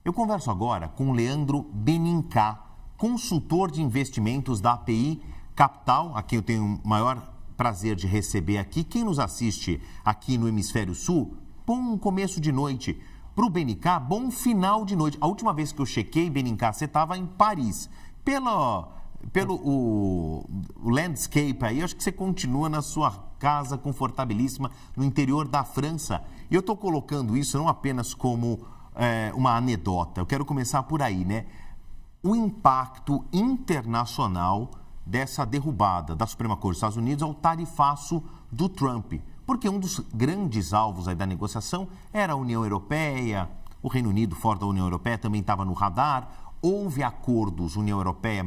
Eu converso agora com Leandro Benincá, consultor de investimentos da API Capital, a quem eu tenho o maior prazer de receber aqui. Quem nos assiste aqui no Hemisfério Sul, bom começo de noite. Para o Benincá, bom final de noite. A última vez que eu chequei, Benincá, você estava em Paris. Pelo landscape aí, acho que você continua na sua casa confortabilíssima no interior da França. E eu estou colocando isso não apenas como uma anedota. Eu quero começar por aí, né? O impacto internacional dessa derrubada da Suprema Corte dos Estados Unidos ao tarifaço do Trump. Porque um dos grandes alvos aí da negociação era a União Europeia, o Reino Unido fora da União Europeia também estava no radar. Houve acordos União Europeia,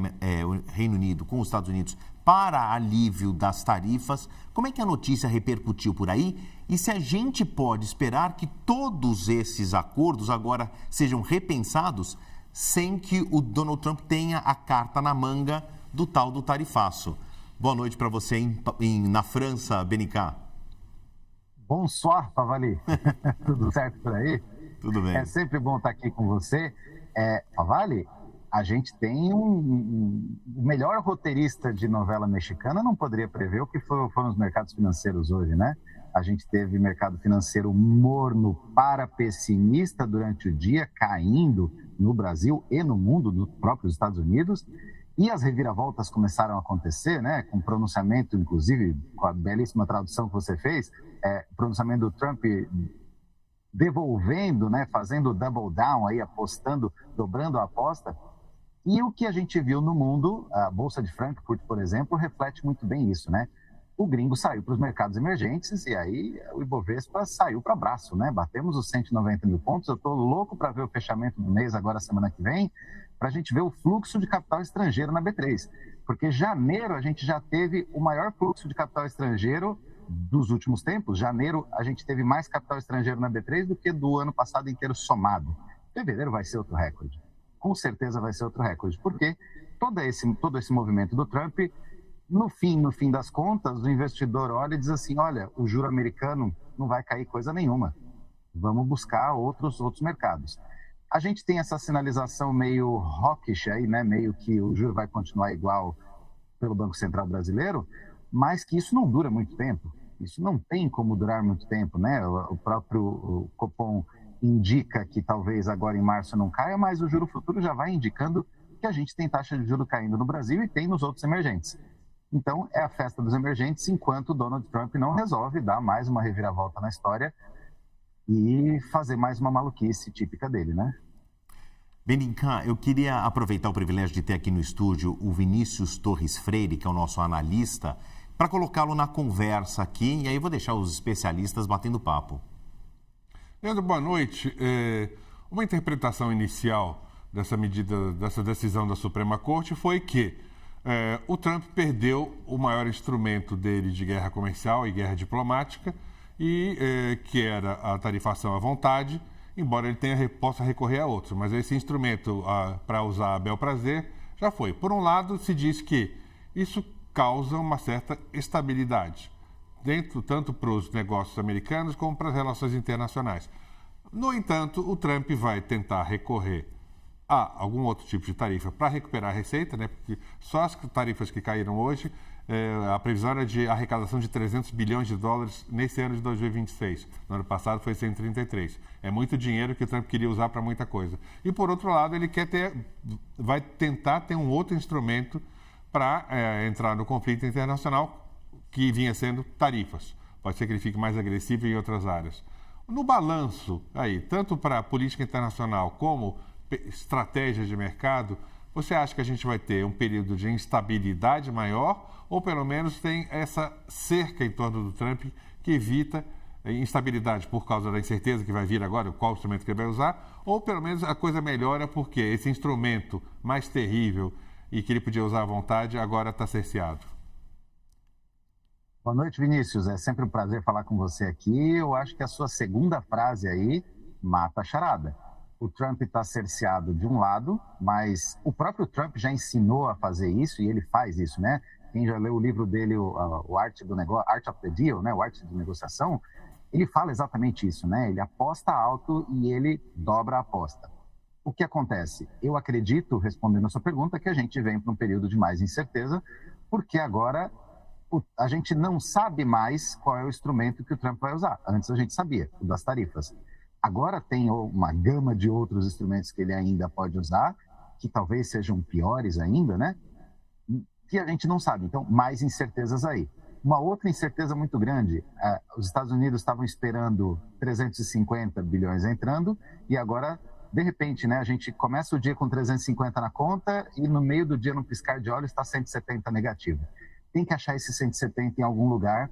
Reino Unido com os Estados Unidos para alívio das tarifas. Como é que a notícia repercutiu por aí? E se a gente pode esperar que todos esses acordos agora sejam repensados sem que o Donald Trump tenha a carta na manga do tal do tarifaço? Boa noite para você na França, Benincá. Bonsoir, Favali. Tudo certo por aí? Tudo bem. É sempre bom estar aqui com você. Favali, a gente tem o melhor roteirista de novela mexicana, não poderia prever o que foram os mercados financeiros hoje, né? A gente teve mercado financeiro morno para pessimista durante o dia, caindo no Brasil e no mundo, nos próprios Estados Unidos. E as reviravoltas começaram a acontecer, né? Com pronunciamento, inclusive, com a belíssima tradução que você fez, pronunciamento do Trump devolvendo, né? Fazendo double down, aí, apostando, dobrando a aposta. E o que a gente viu no mundo, a Bolsa de Frankfurt, por exemplo, reflete muito bem isso, né? O gringo saiu para os mercados emergentes e aí o Ibovespa saiu para abraço, né? Batemos os 190 mil pontos. Eu estou louco para ver o fechamento do mês agora, semana que vem, para a gente ver o fluxo de capital estrangeiro na B3. Porque janeiro a gente já teve o maior fluxo de capital estrangeiro dos últimos tempos. Janeiro a gente teve mais capital estrangeiro na B3 do que do ano passado inteiro somado. Fevereiro vai ser outro recorde. Com certeza vai ser outro recorde. Porque todo esse movimento do Trump, no fim das contas, o investidor olha e diz assim, olha, o juro americano não vai cair coisa nenhuma. Vamos buscar outros mercados. A gente tem essa sinalização meio hawkish aí, né? Meio que o juro vai continuar igual pelo Banco Central brasileiro, mas que isso não dura muito tempo. Isso não tem como durar muito tempo, né? O próprio Copom indica que talvez agora em março não caia, mas o juro futuro já vai indicando que a gente tem taxa de juro caindo no Brasil e tem nos outros emergentes. Então, é a festa dos emergentes enquanto o Donald Trump não resolve dar mais uma reviravolta na história e fazer mais uma maluquice típica dele, né? Benincá, eu queria aproveitar o privilégio de ter aqui no estúdio o Vinícius Torres Freire, que é o nosso analista, para colocá-lo na conversa aqui, e aí eu vou deixar os especialistas batendo papo. Leandro, boa noite. Uma interpretação inicial dessa medida, dessa decisão da Suprema Corte foi que o Trump perdeu o maior instrumento dele de guerra comercial e guerra diplomática, que era a tarifação à vontade, embora ele possa recorrer a outros. Mas esse instrumento para usar a bel prazer já foi. Por um lado, se diz que isso causa uma certa estabilidade, tanto para os negócios americanos como para as relações internacionais. No entanto, o Trump vai tentar recorrer a algum outro tipo de tarifa para recuperar a receita, né? Porque só as tarifas que caíram hoje, a previsão era de arrecadação de 300 bilhões de dólares nesse ano de 2026. No ano passado foi 133. É muito dinheiro que o Trump queria usar para muita coisa. E, por outro lado, ele vai tentar ter um outro instrumento para entrar no conflito internacional que vinha sendo tarifas. Pode ser que ele fique mais agressivo em outras áreas. No balanço, tanto para a política internacional como estratégia de mercado, você acha que a gente vai ter um período de instabilidade maior ou pelo menos tem essa cerca em torno do Trump que evita instabilidade por causa da incerteza que vai vir agora, qual instrumento que ele vai usar, ou pelo menos a coisa melhora porque esse instrumento mais terrível e que ele podia usar à vontade agora está cerceado? Boa noite, Vinícius. É sempre um prazer falar com você aqui. Eu acho que a sua segunda frase aí mata a charada. O Trump está cerceado de um lado, mas o próprio Trump já ensinou a fazer isso e ele faz isso, né? Quem já leu o livro dele, o Art do Negócio, Art of the Deal, né? O Arte de Negociação, ele fala exatamente isso, né? Ele aposta alto e ele dobra a aposta. O que acontece? Eu acredito, respondendo a sua pergunta, que a gente vem para um período de mais incerteza, porque agora a gente não sabe mais qual é o instrumento que o Trump vai usar. Antes a gente sabia, o das tarifas. Agora tem uma gama de outros instrumentos que ele ainda pode usar, que talvez sejam piores ainda, né? Que a gente não sabe. Então, mais incertezas aí. Uma outra incerteza muito grande, os Estados Unidos estavam esperando 350 bilhões entrando e agora, de repente, né, a gente começa o dia com 350 na conta e no meio do dia, num piscar de olhos, está 170 negativo. Tem que achar esse 170 em algum lugar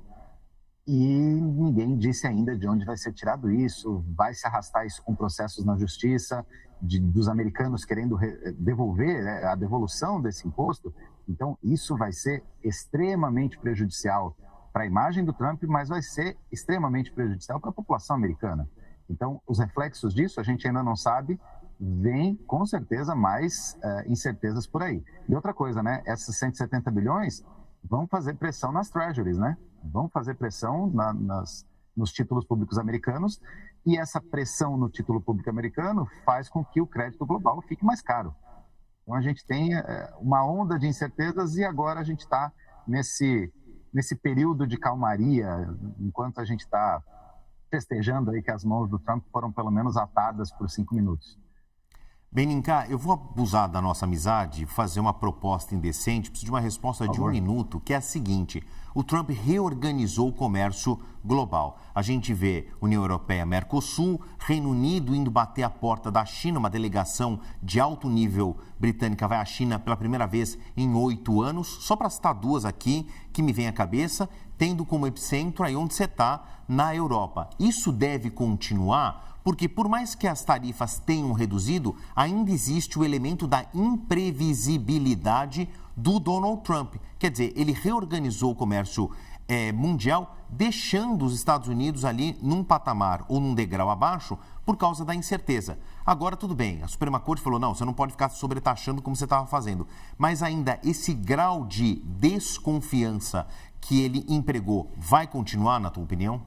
e ninguém disse ainda de onde vai ser tirado isso, vai se arrastar isso com processos na justiça, dos americanos querendo devolver, né, a devolução desse imposto. Então, isso vai ser extremamente prejudicial para a imagem do Trump, mas vai ser extremamente prejudicial para a população americana. Então, os reflexos disso a gente ainda não sabe, vem com certeza mais incertezas por aí. E outra coisa, né? Essas 170 bilhões vão fazer pressão nas treasuries, né? Vão fazer pressão nos títulos públicos americanos e essa pressão no título público americano faz com que o crédito global fique mais caro. Então, a gente tem uma onda de incertezas e agora a gente está nesse período de calmaria, enquanto a gente está festejando aí que as mãos do Trump foram pelo menos atadas por 5 minutos. Benincá, eu vou abusar da nossa amizade e fazer uma proposta indecente, preciso de uma resposta de 1 minuto, que é a seguinte: o Trump reorganizou o comércio global. A gente vê União Europeia, Mercosul, Reino Unido indo bater a porta da China, uma delegação de alto nível britânica vai à China pela primeira vez em 8 anos, só para citar duas aqui que me vem à cabeça, tendo como epicentro aí onde você está, na Europa. Isso deve continuar? Porque por mais que as tarifas tenham reduzido, ainda existe o elemento da imprevisibilidade do Donald Trump. Quer dizer, ele reorganizou o comércio mundial, deixando os Estados Unidos ali num patamar ou num degrau abaixo por causa da incerteza. Agora, tudo bem, a Suprema Corte falou, não, você não pode ficar sobretaxando como você estava fazendo. Mas ainda esse grau de desconfiança que ele empregou vai continuar, na tua opinião?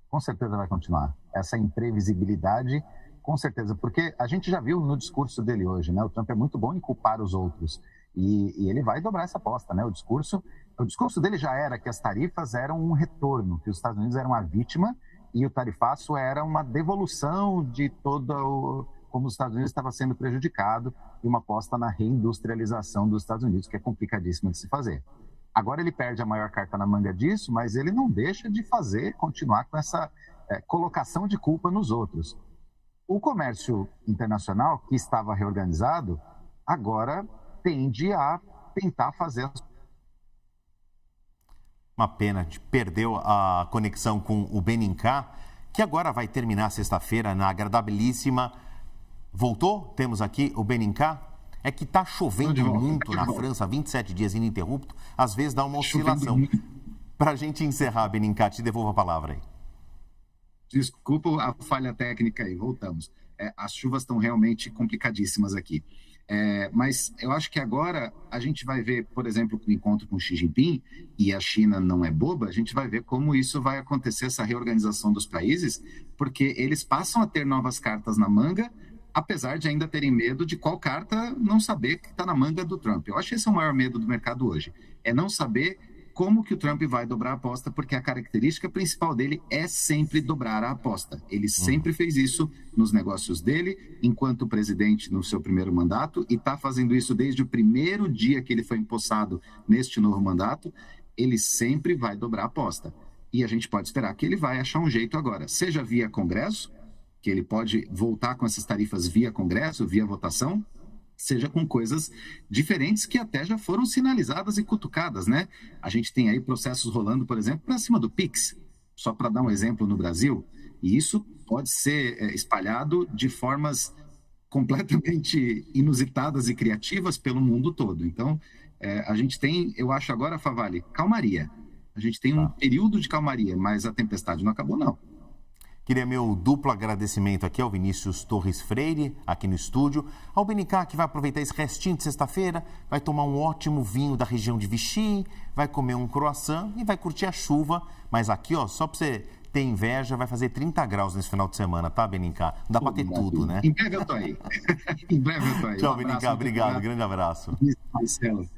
Com certeza vai continuar. Essa imprevisibilidade, com certeza, porque a gente já viu no discurso dele hoje, né? O Trump é muito bom em culpar os outros e ele vai dobrar essa aposta, né? O discurso dele já era que as tarifas eram um retorno, que os Estados Unidos eram a vítima e o tarifaço era uma devolução de como os Estados Unidos estava sendo prejudicado e uma aposta na reindustrialização dos Estados Unidos, que é complicadíssima de se fazer. Agora ele perde a maior carta na manga disso, mas ele não deixa de continuar com essa colocação de culpa nos outros. O comércio internacional, que estava reorganizado, agora tende a tentar fazer... Uma pena, perdeu a conexão com o Benincá, que agora vai terminar sexta-feira na agradabilíssima... Voltou? Temos aqui o Benincá. É que está chovendo muito na França, 27 dias ininterrupto, às vezes dá uma oscilação. Para a gente encerrar, Benincá, te devolvo a palavra aí. Desculpa a falha técnica aí, voltamos. As chuvas estão realmente complicadíssimas aqui. Mas eu acho que agora a gente vai ver, por exemplo, o encontro com Xi Jinping, e a China não é boba, a gente vai ver como isso vai acontecer, essa reorganização dos países, porque eles passam a ter novas cartas na manga, apesar de ainda terem medo de qual carta não saber que está na manga do Trump. Eu acho que esse é o maior medo do mercado hoje, é não saber como que o Trump vai dobrar a aposta, porque a característica principal dele é sempre dobrar a aposta. Ele sempre fez isso nos negócios dele, enquanto presidente no seu primeiro mandato, e está fazendo isso desde o primeiro dia que ele foi empossado neste novo mandato. Ele sempre vai dobrar a aposta. E a gente pode esperar que ele vai achar um jeito agora, seja via Congresso, que ele pode voltar com essas tarifas via Congresso, via votação, seja com coisas diferentes que até já foram sinalizadas e cutucadas, né? A gente tem aí processos rolando, por exemplo, para cima do Pix, só para dar um exemplo no Brasil, e isso pode ser espalhado de formas completamente inusitadas e criativas pelo mundo todo. Então, a gente tem, eu acho agora, Favale, calmaria. A gente tem um período de calmaria, mas a tempestade não acabou, não. Queria meu duplo agradecimento aqui ao Vinícius Torres Freire, aqui no estúdio, ao Benincá, que vai aproveitar esse restinho de sexta-feira, vai tomar um ótimo vinho da região de Vichy, vai comer um croissant e vai curtir a chuva. Mas aqui, ó, só para você ter inveja, vai fazer 30 graus nesse final de semana, tá, Benincá? Não dá para ter tudo, né? Em breve eu tô aí. Em breve eu tô aí. Tchau, Benincá. Obrigado. Grande abraço. Marcelo.